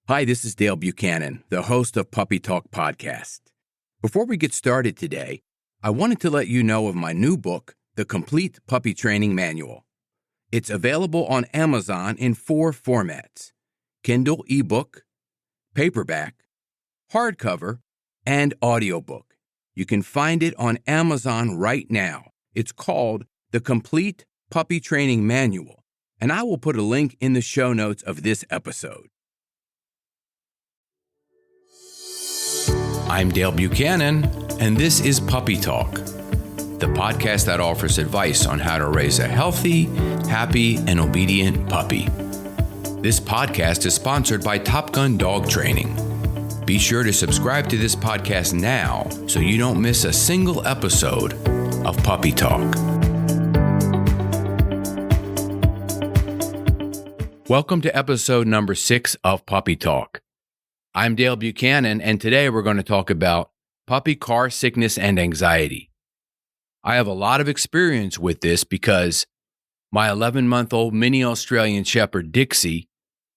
Hi, this is Dale Buchanan, the host of Puppy Talk Podcast. Before we get started today, I wanted to let you know of my new book, The Complete Puppy Training Manual. It's available on Amazon in 4 formats: Kindle ebook, paperback, hardcover, and audiobook. You can find it on Amazon right now. It's called The Complete Puppy Training Manual, and I will put a link in the show notes of this episode. I'm Dale Buchanan, and this is Puppy Talk, the podcast that offers advice on how to raise a healthy, happy, and obedient puppy. This podcast is sponsored by Top Gun Dog Training. Be sure to subscribe to this podcast now so you don't miss a single episode of Puppy Talk. Welcome to episode number 6 of Puppy Talk. I'm Dale Buchanan, and today we're going to talk about puppy car sickness and anxiety. I have a lot of experience with this because my 11-month-old mini Australian Shepherd, Dixie,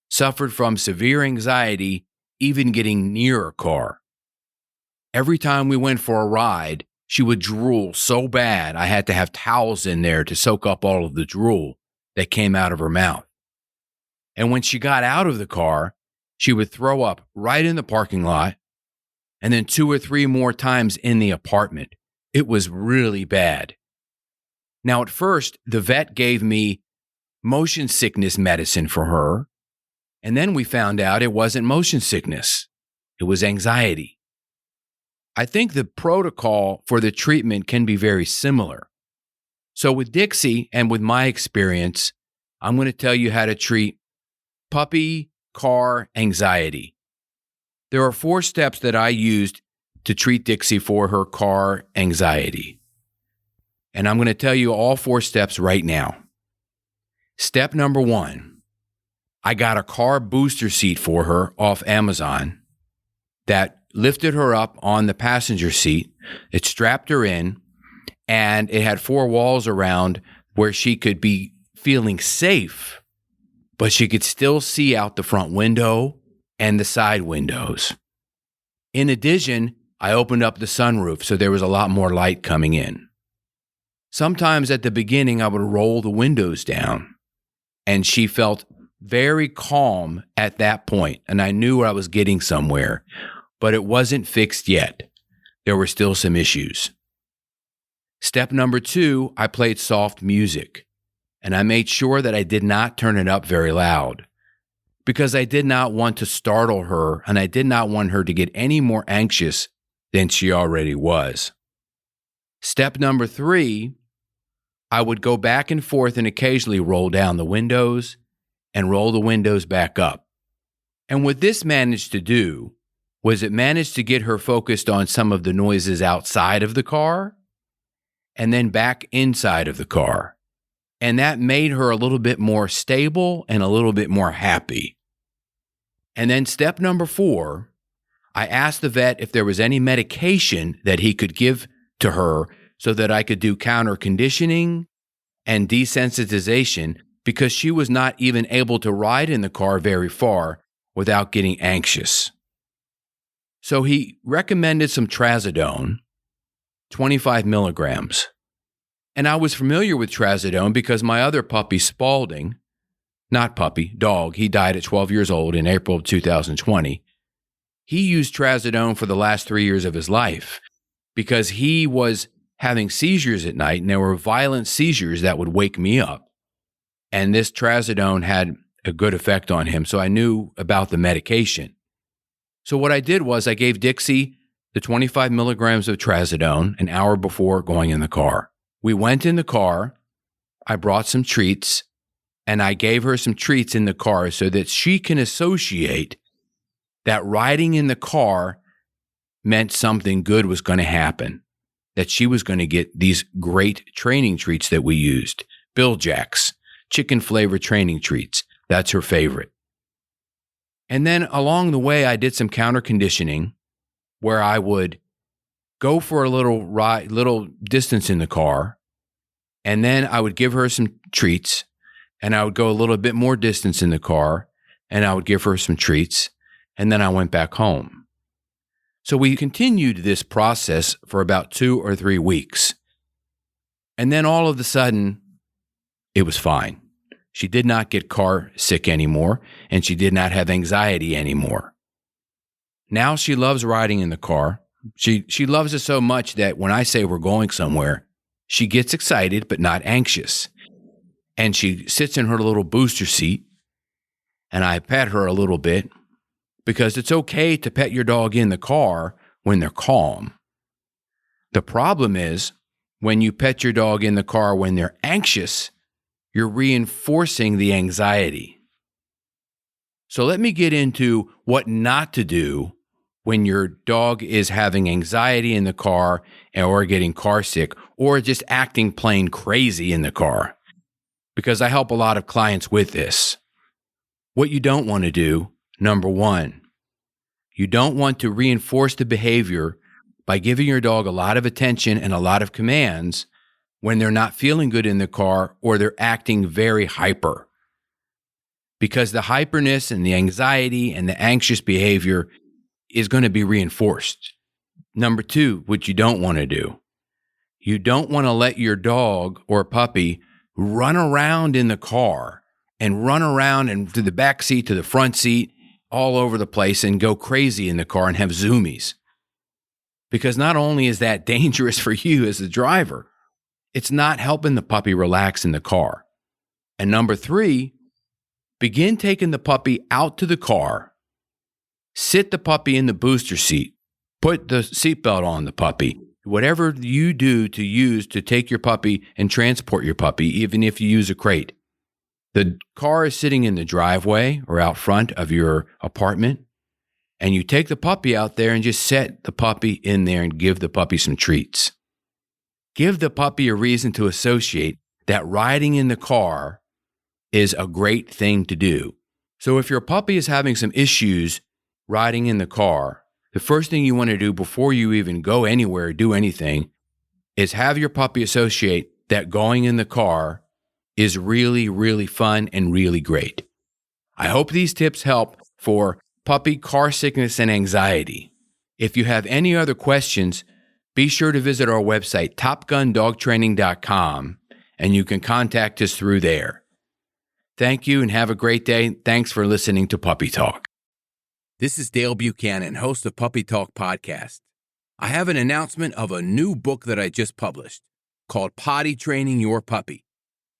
suffered from severe anxiety even getting near a car. Every time we went for a ride, she would drool so bad I had to have towels in there to soak up all of the drool that came out of her mouth. And when she got out of the car, she would throw up right in the parking lot and then 2 or 3 more times in the apartment. It was really bad. Now, at first, the vet gave me motion sickness medicine for her, and then we found out it wasn't motion sickness. It was anxiety. I think the protocol for the treatment can be very similar. So with Dixie and with my experience, I'm going to tell you how to treat puppy car anxiety. There are 4 steps that I used to treat Dixie for her car anxiety. And I'm going to tell you all 4 steps right now. Step number 1, I got a car booster seat for her off Amazon that lifted her up on the passenger seat. It strapped her in, and it had 4 walls around where she could be feeling safe, but she could still see out the front window and the side windows. In addition, I opened up the sunroof so there was a lot more light coming in. Sometimes at the beginning, I would roll the windows down, and she felt very calm at that point, and I knew I was getting somewhere, but it wasn't fixed yet. There were still some issues. Step number 2, I played soft music. And I made sure that I did not turn it up very loud because I did not want to startle her, and I did not want her to get any more anxious than she already was. Step number 3, I would go back and forth and occasionally roll down the windows and roll the windows back up. And what this managed to do was it managed to get her focused on some of the noises outside of the car and then back inside of the car. And that made her a little bit more stable and a little bit more happy. And then step number 4, I asked the vet if there was any medication that he could give to her so that I could do counter conditioning and desensitization because she was not even able to ride in the car very far without getting anxious. So he recommended some Trazodone, 25 milligrams. And I was familiar with Trazodone because my other puppy, Spalding, dog, he died at 12 years old in April of 2020. He used Trazodone for the last 3 years of his life because he was having seizures at night, and there were violent seizures that would wake me up. And this Trazodone had a good effect on him, so I knew about the medication. So what I did was I gave Dixie the 25 milligrams of Trazodone an hour before going in the car. We went in the car, I brought some treats, and I gave her some treats in the car so that she can associate that riding in the car meant something good was going to happen, that she was going to get these great training treats that we used, Bill Jacks, chicken-flavored training treats. That's her favorite. And then along the way, I did some counter conditioning where I would go for a little distance in the car, and then I would give her some treats, and I would go a little bit more distance in the car, and I would give her some treats, and then I went back home. So we continued this process for about 2 or 3 weeks. And then all of a sudden, it was fine. She did not get car sick anymore, and she did not have anxiety anymore. Now she loves riding in the car. She loves it so much that when I say we're going somewhere, she gets excited but not anxious. And she sits in her little booster seat, and I pet her a little bit because it's okay to pet your dog in the car when they're calm. The problem is when you pet your dog in the car when they're anxious, you're reinforcing the anxiety. So let me get into what not to do when your dog is having anxiety in the car or getting car sick or just acting plain crazy in the car, because I help a lot of clients with this. What you don't want to do, number one, you don't want to reinforce the behavior by giving your dog a lot of attention and a lot of commands when they're not feeling good in the car or they're acting very hyper. Because the hyperness and the anxiety and the anxious behavior is going to be reinforced. Number two, what you don't want to do, you don't want to let your dog or puppy run around in the car and run around and to the back seat, to the front seat, all over the place and go crazy in the car and have zoomies. Because not only is that dangerous for you as the driver, it's not helping the puppy relax in the car. And number three, begin taking the puppy out to the car, sit the puppy in the booster seat, put the seatbelt on the puppy, whatever you do to use to take your puppy and transport your puppy, even if you use a crate. The car is sitting in the driveway or out front of your apartment, and you take the puppy out there and just set the puppy in there and give the puppy some treats. Give the puppy a reason to associate that riding in the car is a great thing to do. So if your puppy is having some issues riding in the car, the first thing you want to do before you even go anywhere or do anything is have your puppy associate that going in the car is really, really fun and really great. I hope these tips help for puppy car sickness and anxiety. If you have any other questions, be sure to visit our website, topgundogtraining.com, and you can contact us through there. Thank you and have a great day. Thanks for listening to Puppy Talk. This is Dale Buchanan, host of Puppy Talk Podcast. I have an announcement of a new book that I just published called Potty Training Your Puppy.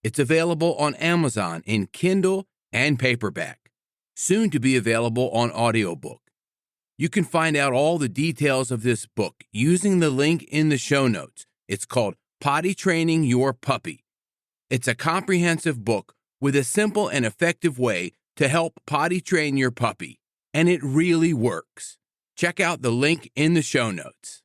It's available on Amazon in Kindle and paperback, soon to be available on audiobook. You can find out all the details of this book using the link in the show notes. It's called Potty Training Your Puppy. It's a comprehensive book with a simple and effective way to help potty train your puppy, and it really works. Check out the link in the show notes.